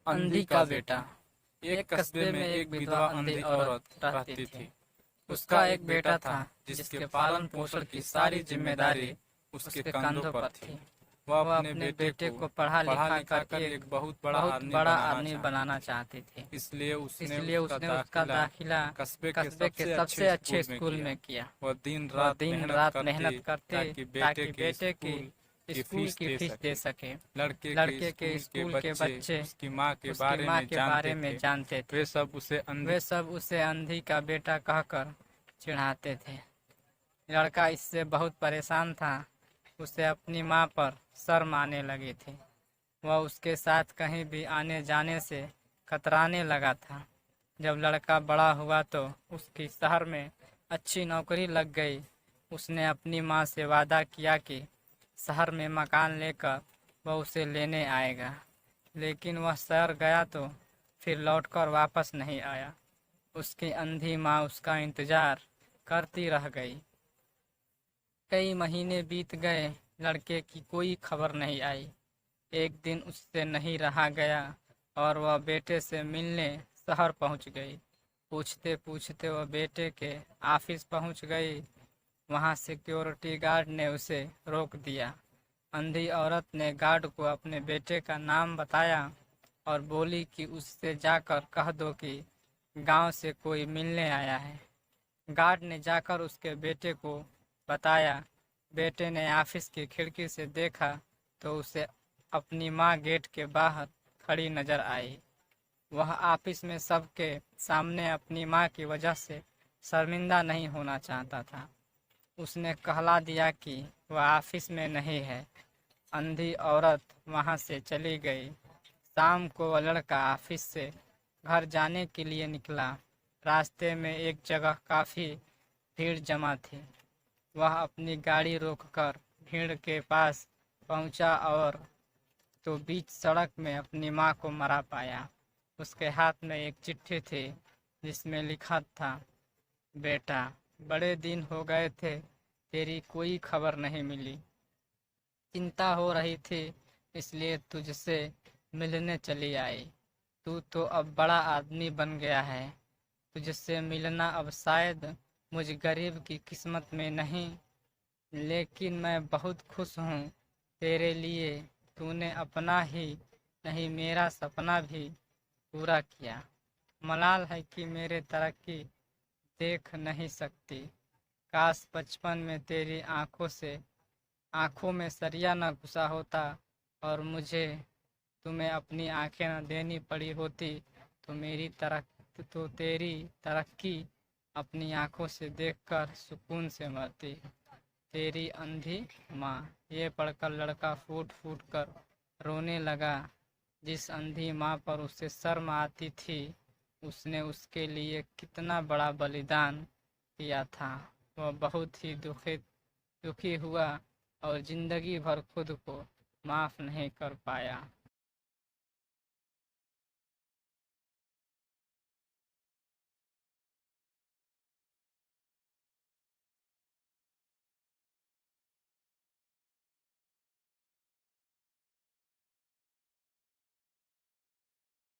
अंधी का बेटा। एक कस्बे में एक विधवा अंधी औरत रहती थी। उसका एक बेटा था जिसके पालन पोषण की सारी जिम्मेदारी उसके कंधों पर थी। वह अपने बेटे को पढ़ा लिखा कर एक बहुत बड़ा आदमी बनाना चाहती थी। इसलिए उसने उसका दाखिला कस्बे के सबसे अच्छे स्कूल में किया। वह दिन रात मेहनत करते ताकि बेटे की स्कूल की फीस दे सके। लड़के के स्कूल के बच्चे उसकी माँ के बारे में जानते थे। वे सब उसे अंधी का बेटा कहकर चिढ़ाते थे। लड़का इससे बहुत परेशान था। उसे अपनी माँ पर शर्म आने लगी थी। वह उसके साथ कहीं भी आने जाने से कतराने लगा था। जब लड़का बड़ा हुआ तो उसकी शहर में अच्छी नौकरी लग गई। उसने अपनी माँ से वादा किया कि शहर में मकान लेकर वह उसे लेने आएगा। लेकिन वह शहर गया तो फिर लौटकर वापस नहीं आया। उसकी अंधी माँ उसका इंतजार करती रह गई। कई महीने बीत गए, लड़के की कोई खबर नहीं आई। एक दिन उससे नहीं रहा गया और वह बेटे से मिलने शहर पहुंच गई। पूछते पूछते वह बेटे के ऑफिस पहुंच गई। वहां सिक्योरिटी गार्ड ने उसे रोक दिया। अंधी औरत ने गार्ड को अपने बेटे का नाम बताया और बोली कि उससे जाकर कह दो कि गांव से कोई मिलने आया है। गार्ड ने जाकर उसके बेटे को बताया। बेटे ने ऑफिस की खिड़की से देखा तो उसे अपनी माँ गेट के बाहर खड़ी नजर आई। वह ऑफिस में सबके सामने अपनी माँ की वजह से शर्मिंदा नहीं होना चाहता था। उसने कहला दिया कि वह ऑफिस में नहीं है। अंधी औरत वहां से चली गई। शाम को वह लड़का ऑफिस से घर जाने के लिए निकला। रास्ते में एक जगह काफी भीड़ जमा थी। वह अपनी गाड़ी रोककर भीड़ के पास पहुंचा और तो बीच सड़क में अपनी माँ को मरा पाया। उसके हाथ में एक चिट्ठी थी जिसमें लिखा था, बेटा, बड़े दिन हो गए थे, तेरी कोई खबर नहीं मिली। चिंता हो रही थी इसलिए तुझसे मिलने चली आई। तू तो अब बड़ा आदमी बन गया है। तुझसे मिलना अब शायद मुझ गरीब की किस्मत में नहीं, लेकिन मैं बहुत खुश हूँ। तेरे लिए तूने अपना ही नहीं मेरा सपना भी पूरा किया। मलाल है कि मेरे तरक्की देख नहीं सकती। काश बचपन में तेरी आंखों में सरिया न घुसा होता और मुझे तुम्हें अपनी आंखें न देनी पड़ी होती तो तेरी तरक्की अपनी आंखों से देखकर सुकून से मरती। तेरी अंधी माँ। ये पढ़कर लड़का फूट फूट कर रोने लगा। जिस अंधी माँ पर उसे शर्म आती थी, उसने उसके लिए कितना बड़ा बलिदान किया था। वह बहुत ही दुखी हुआ और जिंदगी भर खुद को माफ नहीं कर पाया।